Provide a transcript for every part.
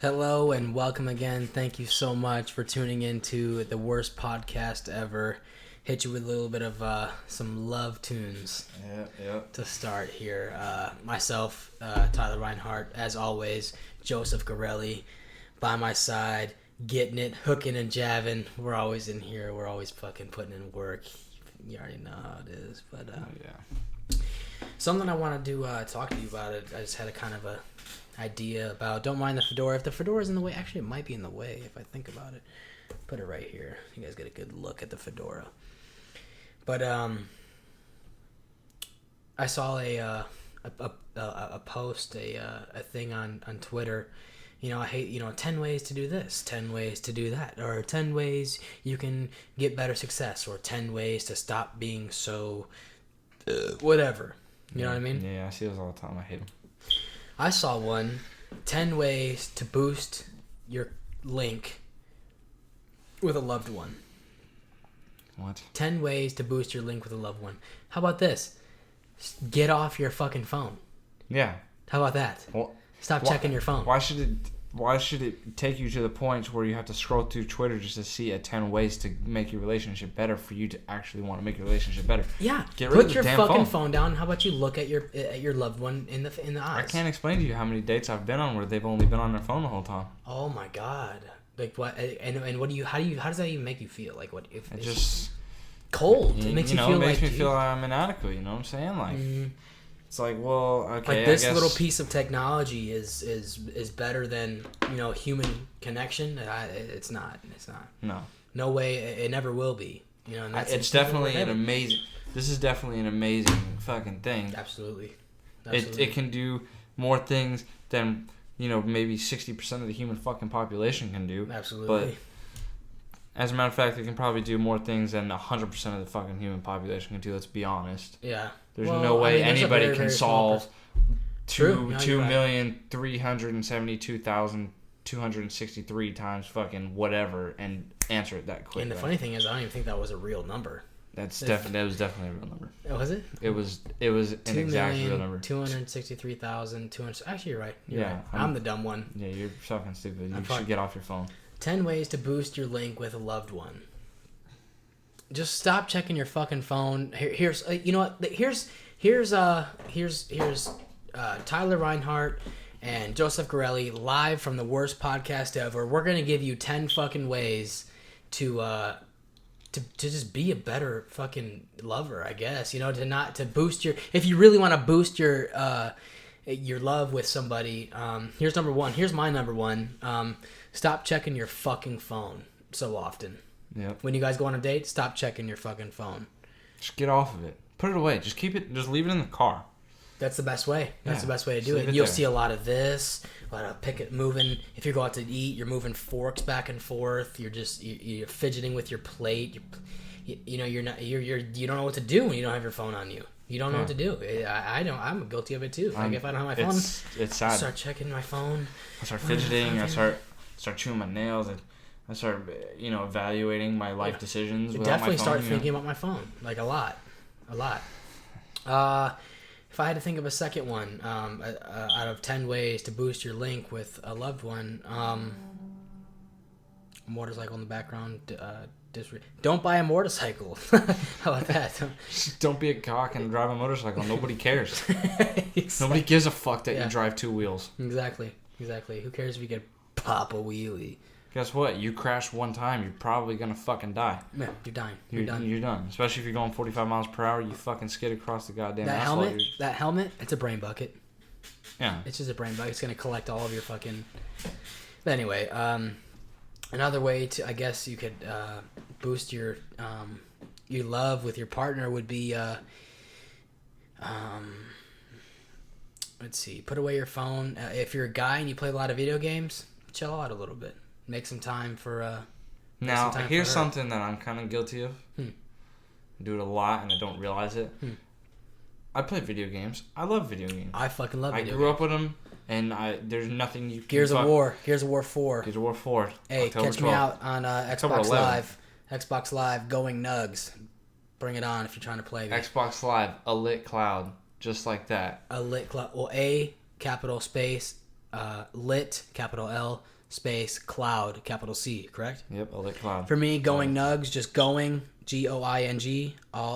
Hello and welcome again. Thank you so much for tuning into the worst podcast ever. Hit you with a little bit of some love tunes to start here. Myself, Tyler Reinhardt, as always, Joseph Garelli by my side, getting it, hooking and jabbing. We're always in here. We're always fucking putting in work. You already know how it is. But something I want to talk to you about. I just had a kind of a idea about. Don't mind the fedora. If the fedora is in the way, actually it might be in the way if I think about it. Put it right here. You guys get a good look at the fedora. But I saw a post, a thing on Twitter. I hate 10 ways to do this, 10 ways to do that, or 10 ways you can get better success, or 10 ways to stop being so whatever. You know what I mean? Yeah, I see those all the time. I hate them. I saw one, 10 ways to boost your link with a loved one. What? 10 ways to boost your link with a loved one. How about this? Get off your fucking phone. Yeah. How about that? Well, Stop checking your phone. Why should it take you to the point where you have to scroll through Twitter just to see 10 ways to make your relationship better for you to actually want to make your relationship better? Yeah. Get rid of Put the your damn fucking phone. phone down. How about you look at your loved one in the eyes? I can't explain to you how many dates I've been on where they've only been on their phone the whole time. Oh my god. Like what? And what do you? How does that even make you feel? Like what? If It just cold. It makes you feel it makes like me feel I'm inadequate. You know what I'm saying? Like it's like, well, okay. Like this I guess, little piece of technology is better than human connection. It's not. No way. It never will be. And that's it's definitely an amazing. This is definitely an amazing fucking thing. Absolutely. It can do more things than maybe 60% of the human fucking population can do. Absolutely. But as a matter of fact, it can probably do more things than 100% of the fucking human population can do. Let's be honest. Yeah. There's no way anybody can solve True. No, 2,372,263 times fucking whatever and answer it that quick. And the funny thing is, I don't even think that was a real number. That was definitely a real number. Oh, was it? It was an exact real number. 263,200. Actually, you're right. You're Yeah, right. I'm the dumb one. Yeah, you're fucking stupid. You should get off your phone. 10 ways to boost your link with a loved one. Just stop checking your fucking phone. Here's you know what? Here's Tyler Reinhardt and Joseph Garelli live from the worst podcast ever. We're gonna give you 10 fucking ways to just be a better fucking lover, I guess. To boost your. If you really want to boost your love with somebody, here's number one. Here's my number one. Stop checking your fucking phone so often. Yep. When you guys go on a date, stop checking your fucking phone. Just get off of it. Put it away. Just keep it. Just leave it in the car. That's the best way. That's the best way to do Just it. leave it You'll there. see a lot of this, a lot of moving. If you go out to eat, you're moving forks back and forth. You're just you're fidgeting with your plate. You don't know what to do when you don't have your phone on you. You don't know what to do. I don't. I'm guilty of it too. Like if I don't have my phone, it's sad. I start checking my phone. I start fidgeting. I start chewing my nails. I start evaluating my life decisions. I without definitely my phone, start thinking about my phone, like a lot. If I had to think of a second one, out of 10 ways to boost your link with a loved one, motorcycle in the background. Don't buy a motorcycle. How about that? Don't be a cock and drive a motorcycle. Nobody cares. Exactly. Nobody gives a fuck that you drive two wheels. Exactly. Who cares if you could pop a wheelie? Guess what? You crash one time, you're probably gonna fucking die. Yeah, you're dying. You're done. Especially if you're going 45 miles per hour, you fucking skid across the goddamn that asphalt. helmet, it's a brain bucket. Yeah. It's just a brain bucket. It's gonna collect all of your fucking. But anyway, another way to, I guess, you could boost your love with your partner would be let's see, put away your phone. If you're a guy and you play a lot of video games, chill out a little bit. Make some time for. Now, here's something that I'm kind of guilty of. I do it a lot and I don't realize it. I play video games. I love video games. I fucking love video games. I grew up with them, and there's nothing you can Gears of War 4. Gears of War 4. Hey, October catch me 12th. out on Xbox Live. Xbox Live, going nugs. Bring it on if you're trying to play. Xbox Live, a lit cloud, just like that. A lit cloud. Well, A, capital space, lit, capital L, space, cloud, capital C, correct? Yep, a lit cloud. For me, going nugs, just going, Going,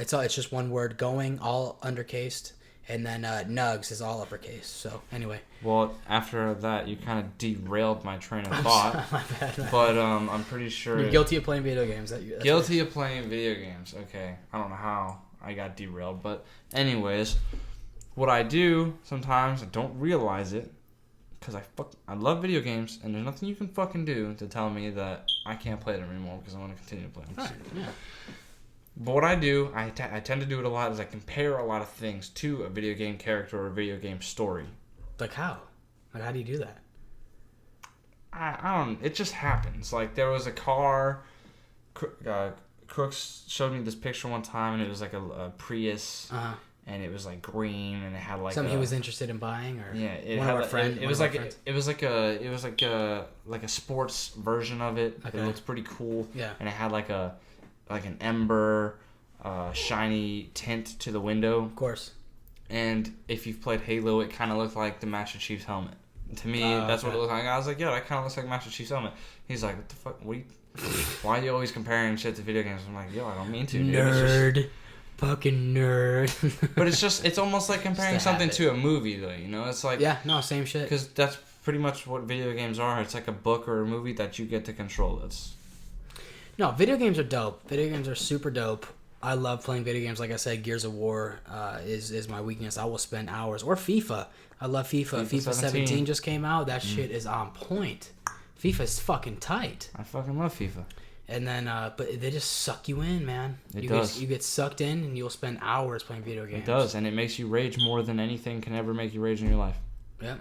it's just one word, going, all undercased. And then nugs is all uppercase. So anyway. Well, after that, you kind of derailed my train of thought. My bad. But I'm pretty sure. You're guilty of playing video games. Guilty of playing video games. Okay, I don't know how I got derailed, but anyways, what I do sometimes, I don't realize it, because I love video games, and there's nothing you can fucking do to tell me that I can't play them anymore because I want to continue to play them. Right. Yeah. But what I do, I tend to do it a lot, is I compare a lot of things to a video game character or a video game story. Like how? Like how do you do that? I don't. It just happens. Like there was a car. Crooks showed me this picture one time, and it was like a Prius, and it was like green, and it had like something he was interested in buying, or yeah, it one had of our friends. It was like a sports version of it. Okay. It looks pretty cool. Yeah, and it had like an ember, shiny tint to the window. Of course. And if you've played Halo, it kind of looked like the Master Chief's helmet. To me, that's what it looked like. I was like, yeah, that kind of looks like Master Chief's helmet. He's like, what the fuck? Why are you always comparing shit to video games? I'm like, yo, I don't mean to, dude. Nerd. Fucking nerd. But it's almost like comparing something to a movie, though, you know? It's like... Yeah, no, same shit. Because that's pretty much what video games are. It's like a book or a movie that you get to control. No, video games are dope. Video games are super dope. I love playing video games. Like I said, Gears of War is my weakness. I will spend hours. Or FIFA. I love FIFA. FIFA 17 just came out. That shit is on point. FIFA's fucking tight. I fucking love FIFA. And then, but they just suck you in, man. It does. You get sucked in, and you'll spend hours playing video games. It does, and it makes you rage more than anything can ever make you rage in your life. Yeah.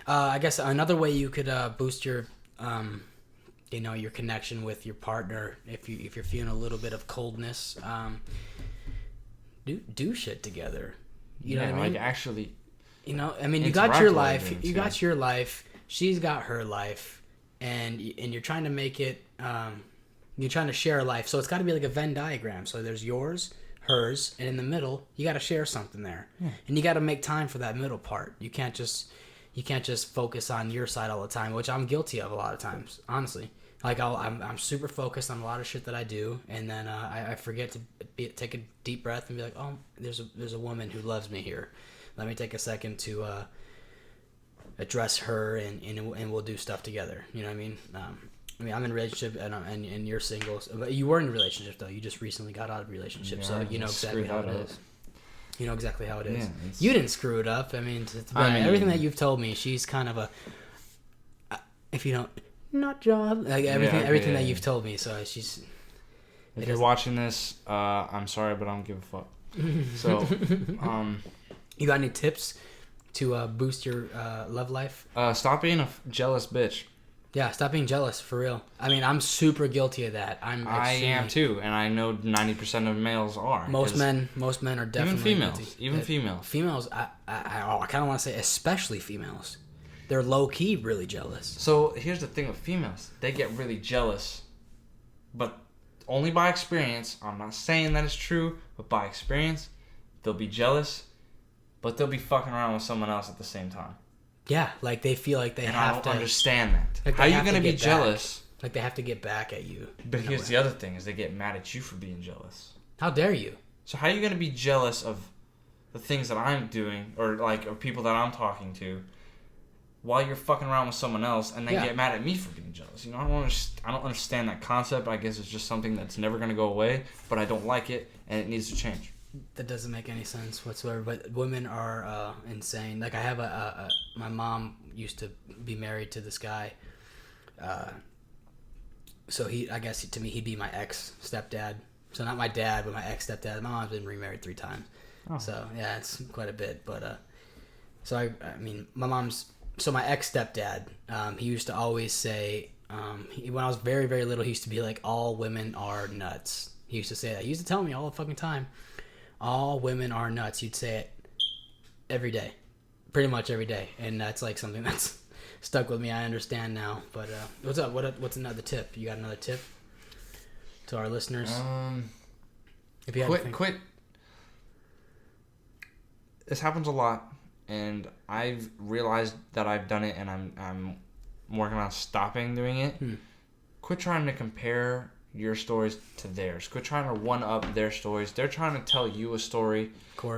I guess another way you could boost your... your connection with your partner, if you're feeling a little bit of coldness, do shit together. You know what I mean? Like actually, you got your life. You got your life. She's got her life, and you're trying to make it. You're trying to share a life, so it's got to be like a Venn diagram. So there's yours, hers, and in the middle, you got to share something there, and you got to make time for that middle part. You can't just focus on your side all the time, which I'm guilty of a lot of times, honestly. Like I'm super focused on a lot of shit that I do, and then I forget to take a deep breath and be like, oh, there's a woman who loves me here. Let me take a second to address her, and we'll do stuff together. You know what I mean? I'm in a relationship, and you're single. But you were in a relationship though. You just recently got out of a relationship, so you know exactly how it is. You know exactly how it is. Yeah, you didn't screw it up. I mean, everything that you've told me, she's kind of if you don't. Not job. Like everything that you've told me. So she's. If you're watching this, I'm sorry, but I don't give a fuck. So, you got any tips to boost your love life? Stop being a jealous bitch. Yeah, stop being jealous for real. I mean, I'm super guilty of that. I am too, and I know 90% of males are. Most men are definitely even females. Females, I kind of want to say, especially females. They're low-key really jealous. So here's the thing with females. They get really jealous, but only by experience. I'm not saying that it's true, but by experience, they'll be jealous, but they'll be fucking around with someone else at the same time. Yeah, like they feel like they have to... I don't understand that. Like how are you going to be jealous? Like they have to get back at you. But here's the other thing, is they get mad at you for being jealous. How dare you? So how are you going to be jealous of the things that I'm doing, or people that I'm talking to, while you're fucking around with someone else, and then get mad at me for being jealous? You know, I don't understand that concept. I guess it's just something that's never going to go away, but I don't like it, and it needs to change. That doesn't make any sense whatsoever, but women are insane. Like, I have my mom used to be married to this guy, so I guess to me, he'd be my ex-stepdad. So not my dad, but my ex-stepdad. My mom's been remarried 3 times. Oh. So, yeah, it's quite a bit, but, so I mean, so my ex-stepdad, he used to always say, when I was very, very little, he used to be like, all women are nuts. He used to say that. He used to tell me all the fucking time, all women are nuts. He'd say it every day, pretty much every day. And that's like something that's stuck with me. I understand now. But what's up? What's another tip? You got another tip to our listeners? If you quit. This happens a lot. and I've realized that I've done it, and I'm working on stopping doing it. Quit trying to compare your stories to theirs. Quit trying to one-up their stories. They're trying to tell you a story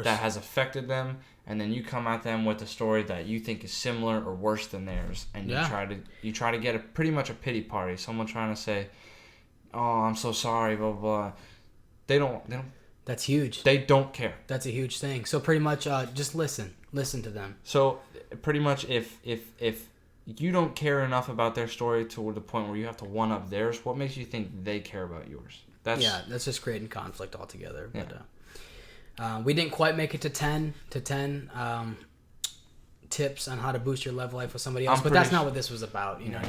that has affected them, and then you come at them with a story that you think is similar or worse than theirs, and you try to get pretty much a pity party. Someone trying to say, "Oh, I'm so sorry," blah blah blah. They don't. That's huge. They don't care. That's a huge thing. So pretty much, just listen to them. So pretty much, if you don't care enough about their story to the point where you have to one up theirs, what makes you think they care about yours? That's just creating conflict altogether. Yeah. But we didn't quite make it to 10 tips on how to boost your love life with somebody else, but that's not what this was about, you know.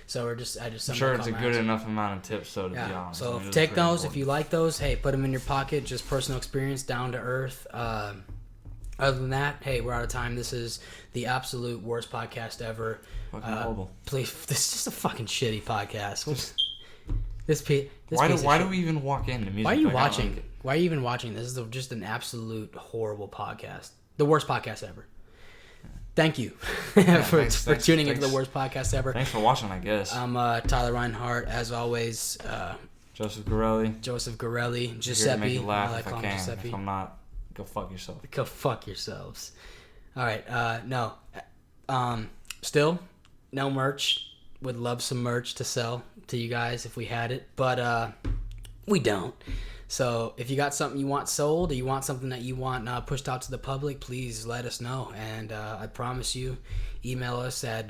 So I'm sure it's a good enough amount of tips, so to be honest. So take those if you like those. Hey, put them in your pocket. Just personal experience, down to earth. Other than that, hey, we're out of time. This is the absolute worst podcast ever. Fucking horrible. Please, this is just a fucking shitty podcast. Why do we even walk into music? Why are you watching? Why are you even watching? This is just an absolute horrible podcast. The worst podcast ever. Thank you for tuning into the worst podcast ever. Thanks for watching, I guess. I'm Tyler Reinhardt, as always. Joseph Garelli. Giuseppe. Make you laugh if I can. Giuseppe. If I'm not, go fuck yourself. Go fuck yourselves. All right. No. Still, no merch. Would love some merch to sell to you guys if we had it, but we don't. So if you got something you want sold, or you want something that you want pushed out to the public, please let us know. And I promise you, email us at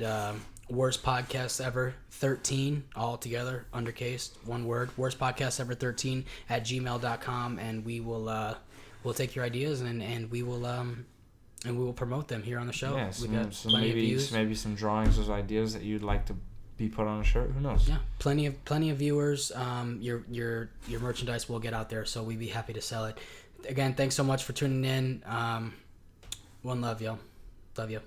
worstpodcastever13, all together, undercase, one word, worstpodcastever13 at gmail.com, and we will we'll take your ideas and we will promote them here on the show. Yeah, maybe some drawings, those ideas that you'd like to be put on a shirt. Who knows? Yeah, plenty of viewers. Your merchandise will get out there, so we'd be happy to sell it. Again, thanks so much for tuning in. One love, yo. Love you.